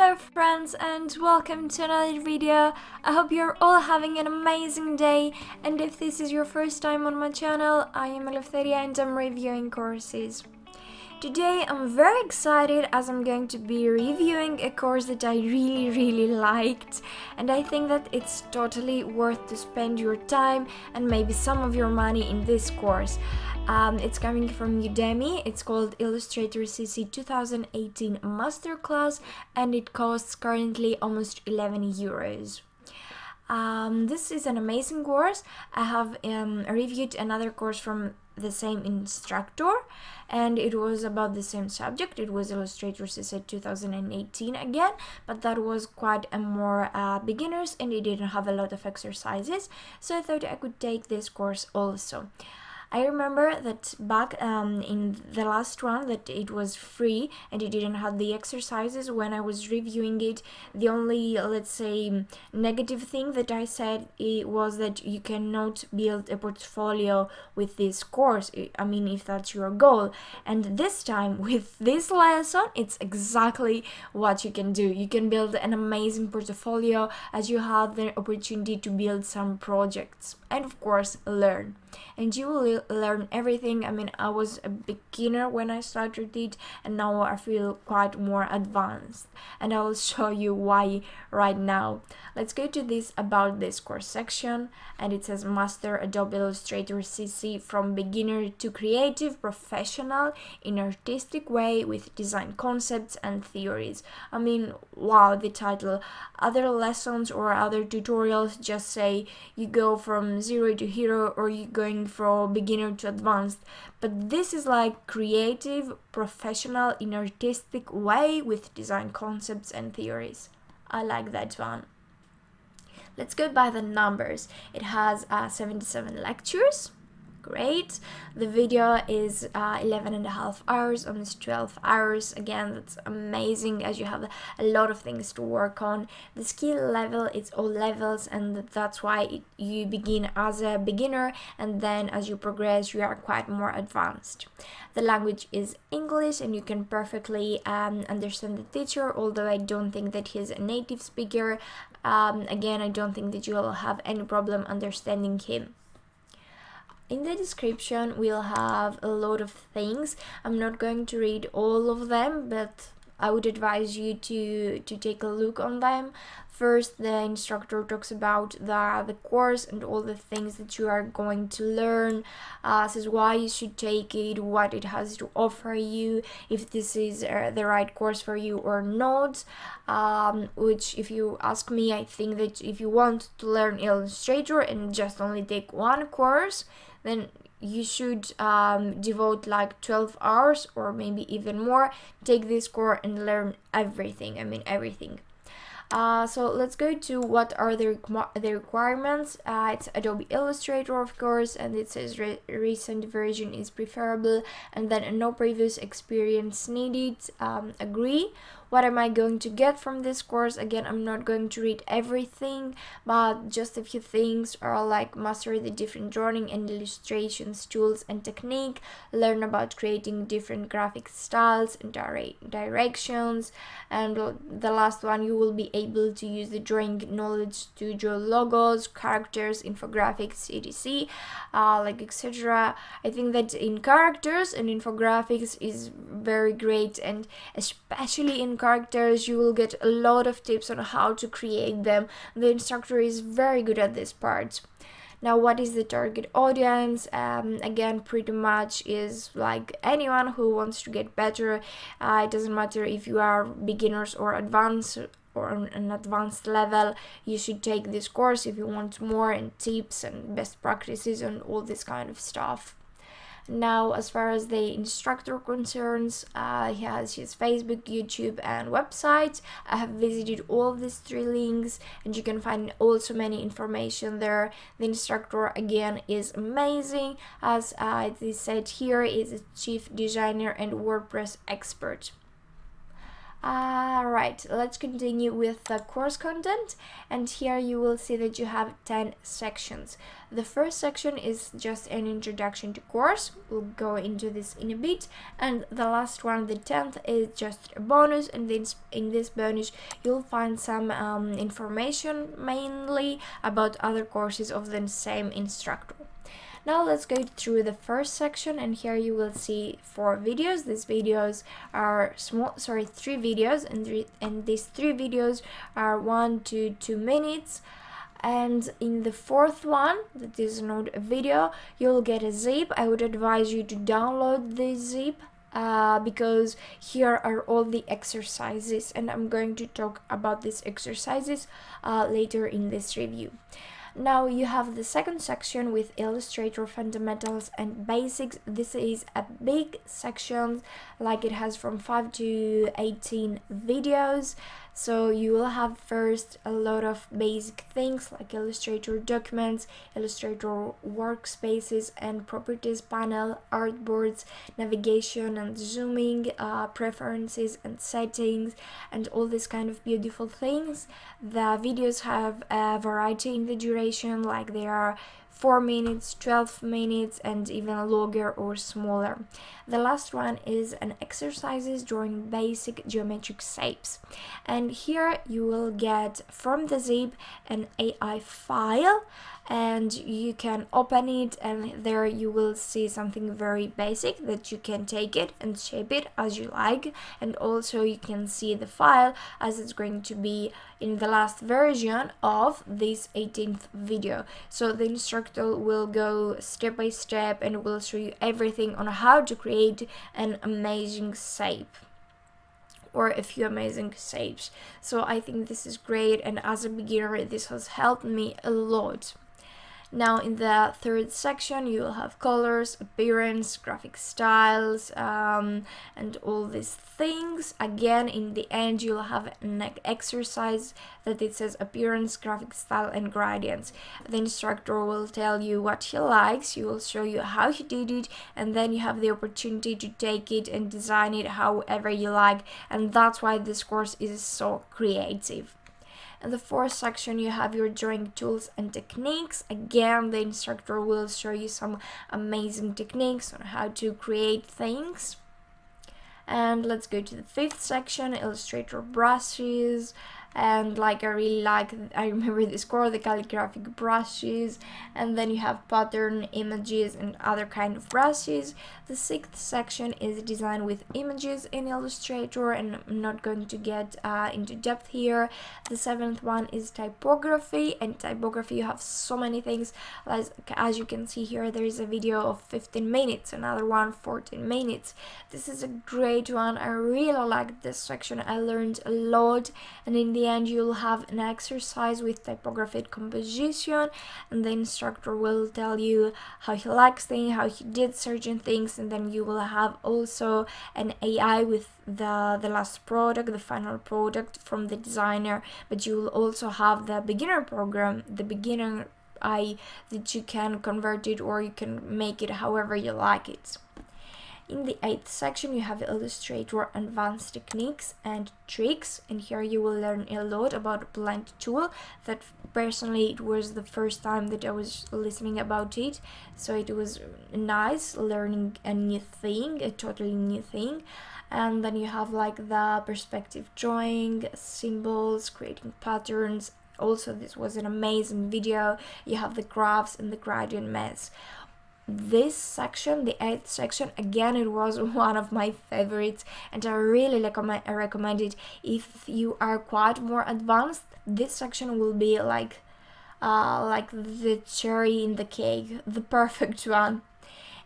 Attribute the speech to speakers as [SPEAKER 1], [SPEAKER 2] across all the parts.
[SPEAKER 1] Hello friends and welcome to another video. I hope you're all having an amazing day, and if this is your first time on my channel, I am Eleftheria and I'm reviewing courses. Today I'm very excited as I'm going to be reviewing a course that I really liked, and I think that it's totally worth to spend your time and maybe some of your money in this course. It's coming from Udemy. It's called Illustrator CC 2018 MasterClass and it costs currently almost 11 euros. This is an amazing course. I have reviewed another course from the same instructor and it was about the same subject. It was Illustrator CC 2018 again, but that was quite a more beginners and it didn't have a lot of exercises, so I thought I could take this course also. I remember that back in the last one that it was free and it didn't have the exercises. When I was reviewing it, the only, let's say, negative thing that I said was that you cannot build a portfolio with this course. I mean, if that's your goal. And this time with this lesson, it's exactly what you can do. You can build an amazing portfolio as you have the opportunity to build some projects and of course learn. And you will learn everything. I mean, I was a beginner when I started it and now I feel quite more advanced, and I will show you why right now. Let's go to this about this course section, and it says Master Adobe Illustrator CC from beginner to creative professional in artistic way with design concepts and theories. I mean, wow, the title. Other lessons or other tutorials just say you go from zero to hero or you going from beginner to advanced, but this is like creative professional in artistic way with design concepts and theories. I like that one. Let's go by the numbers. It has 77 lectures. Great. The video is 11.5 hours, almost 12 hours. Again, that's amazing as you have a lot of things to work on. The skill level, it's all levels, and that's why you begin as a beginner and then as you progress you are quite more advanced. The language is English and you can perfectly understand the teacher, although I don't think that he's a native speaker. Again, I don't think that you will have any problem understanding him. In the description we'll have a lot of things. I'm not going to read all of them, but I would advise you to take a look on them. First, the instructor talks about the course and all the things that you are going to learn, says why you should take it, what it has to offer you, if this is the right course for you or not, which if you ask me, I think that if you want to learn Illustrator and just only take one course, then you should devote like 12 hours or maybe even more, take this course and learn everything. I mean everything. So let's go to what are the requirements. It's Adobe Illustrator, of course, and it says recent version is preferable, and then no previous experience needed. Agree. What am I going to get from this course? Again, I'm not going to read everything, but just a few things are like master the different drawing and illustrations tools and technique, learn about creating different graphic styles and directions, and the last one, you will be able to use the drawing knowledge to draw logos, characters, infographics, etc., like etc. I think that in characters and infographics is very great, and especially in characters you will get a lot of tips on how to create them. The instructor is very good at this part. Now, what is the target audience? Again, pretty much is like anyone who wants to get better. It doesn't matter if you are beginners or advanced or on an advanced level, you should take this course if you want more and tips and best practices and all this kind of stuff. Now, as far as the instructor concerns, he has his Facebook, YouTube and website. I have visited all of these 3 links and you can find also many information there. The instructor again is amazing, as it is said here, is a chief designer and WordPress expert. Right, let's continue with the course content, and here you will see that you have 10 sections. The first section is just an introduction to course. We'll go into this in a bit, and the last one, the 10th, is just a bonus, and then in this bonus you'll find some information mainly about other courses of the same instructor. Now let's go through the first section, and here you will see 4 videos. These videos are 3 videos, and these 3 videos are 1 to 2 minutes. And in the 4th one, that is not a video, you'll get a zip. I would advise you to download this zip because here are all the exercises, and I'm going to talk about these exercises later in this review. Now you have the second section with Illustrator fundamentals and basics. This is a big section, like it has from 5 to 18 videos. So you will have first a lot of basic things like Illustrator documents, Illustrator workspaces and properties panel, artboards, navigation and zooming, preferences and settings, and all these kind of beautiful things. The videos have a variety in the duration, like they are 4 minutes, 12 minutes, and even longer or smaller. The last one is an exercises drawing basic geometric shapes, and here you will get from the zip an AI file, and you can open it, and there you will see something very basic that you can take it and shape it as you like. And also you can see the file as it's going to be in the last version of this 18th video. So the instructor will go step by step and will show you everything on how to create an amazing shape or a few amazing shapes. So I think this is great, and as a beginner this has helped me a lot. Now in the third section you will have colors, appearance, graphic styles, and all these things. Again, in the end you'll have an exercise that it says appearance, graphic style and gradients. The instructor will tell you what he likes, he will show you how he did it, and then you have the opportunity to take it and design it however you like, and that's why this course is so creative. In the fourth section you have your drawing tools and techniques. Again, the instructor will show you some amazing techniques on how to create things. And let's go to the fifth section, Illustrator brushes. And like I remember this course, the calligraphic brushes, and then you have pattern images and other kind of brushes. The sixth section is design with images in Illustrator, and I'm not going to get into depth here. The seventh one is typography, and typography you have so many things. As you can see here, there is a video of 15 minutes, another one 14 minutes. This is a great one. I really like this section. I learned a lot, and in the end you'll have an exercise with typography composition, and the instructor will tell you how he likes things, how he did certain things, and then you will have also an AI with the last product, the final product from the designer. But you will also have the beginner program, the beginner AI, that you can convert it or you can make it however you like it. In the 8th section you have Illustrator advanced techniques and tricks, and here you will learn a lot about blend tool. That personally it was the first time that I was listening about it, so it was nice learning a new thing, a totally new thing. And then you have like the perspective drawing, symbols, creating patterns. Also, this was an amazing video. You have the graphs and the gradient maths. This section, the 8th section, again it was one of my favorites, and I really recommend it if you are quite more advanced. This section will be like the cherry in the cake, the perfect one.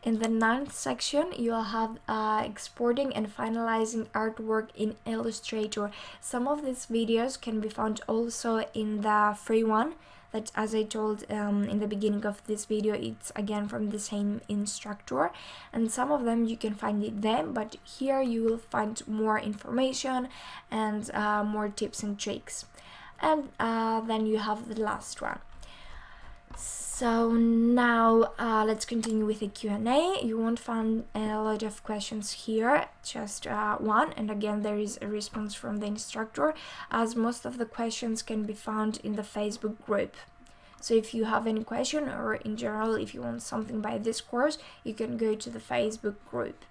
[SPEAKER 1] In the 9th section you'll have exporting and finalizing artwork in Illustrator. Some of these videos can be found also in the free one, that, as I told in the beginning of this video, it's again from the same instructor, and some of them you can find it there, but here you will find more information and more tips and tricks. And then you have the last one. So now let's continue with the Q&A. You won't find a lot of questions here, just one, and again there is a response from the instructor, as most of the questions can be found in the Facebook group. So if you have any question, or in general if you want something by this course, you can go to the Facebook group.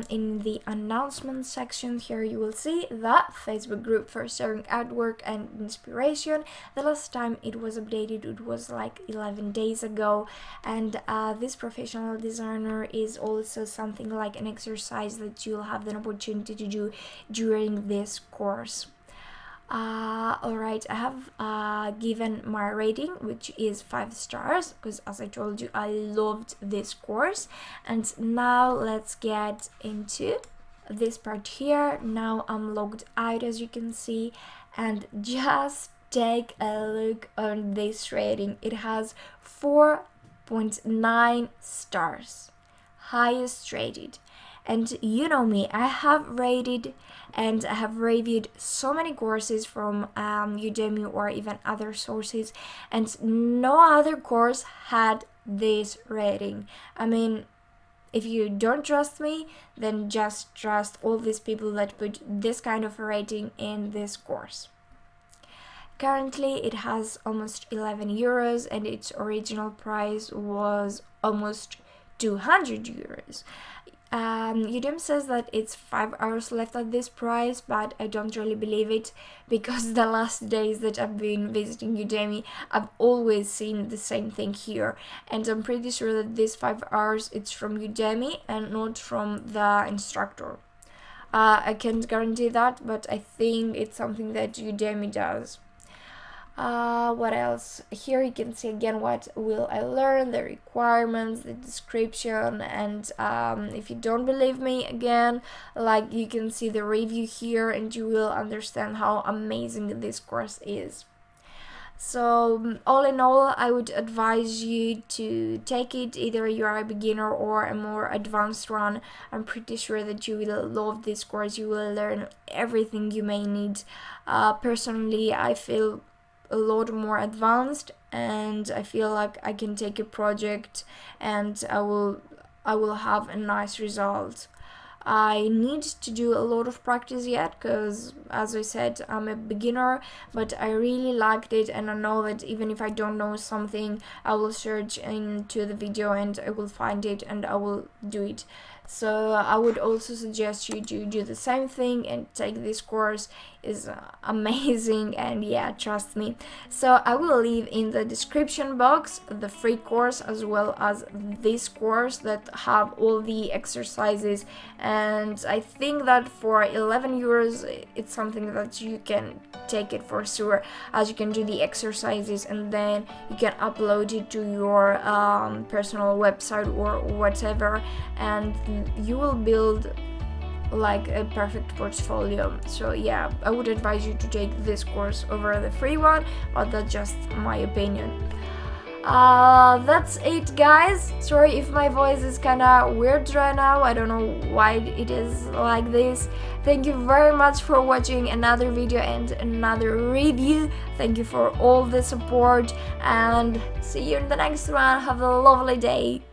[SPEAKER 1] In the announcement section here you will see that Facebook group for sharing artwork and inspiration. The last time it was updated, it was like 11 days ago, and this professional designer is also something like an exercise that you'll have the opportunity to do during this course. Alright, I have given my rating, which is 5 stars, because as I told you, I loved this course. And now let's get into this part here. Now I'm logged out, as you can see, and just take a look on this rating. It has 4.9 stars, highest rated. And you know me, I have rated and I have reviewed so many courses from Udemy or even other sources, and no other course had this rating. I mean, if you don't trust me, then just trust all these people that put this kind of rating in this course. Currently it has almost 11 euros and its original price was almost 200 euros. Udemy says that it's 5 hours left at this price, but I don't really believe it, because the last days that I've been visiting Udemy, I've always seen the same thing here, and I'm pretty sure that this 5 hours it's from Udemy and not from the instructor. I can't guarantee that, but I think it's something that Udemy does. What else? Here you can see again what will I learn, the requirements, the description, and if you don't believe me, again, like, you can see the review here and you will understand how amazing this course is. So all in all, I would advise you to take it, either you are a beginner or a more advanced one. I'm pretty sure that you will love this course. You will learn everything you may need. Personally, I feel a lot more advanced, and I feel like I can take a project and I will have a nice result. I need to do a lot of practice yet, because as I said, I'm a beginner, but I really liked it, and I know that even if I don't know something, I will search into the video and I will find it and I will do it. So I would also suggest you to do the same thing and take this course. Is amazing, and yeah, trust me. So I will leave in the description box the free course as well as this course that have all the exercises, and I think that for 11 euros it's something that you can take it for sure, as you can do the exercises and then you can upload it to your personal website or whatever, and you will build like a perfect portfolio. So yeah, I would advise you to take this course over the free one, but that's just my opinion. That's it, guys. Sorry if my voice is kinda weird right now, I don't know why it is like this. Thank you very much for watching another video and another review. Thank you for all the support, and see you in the next one. Have a lovely day.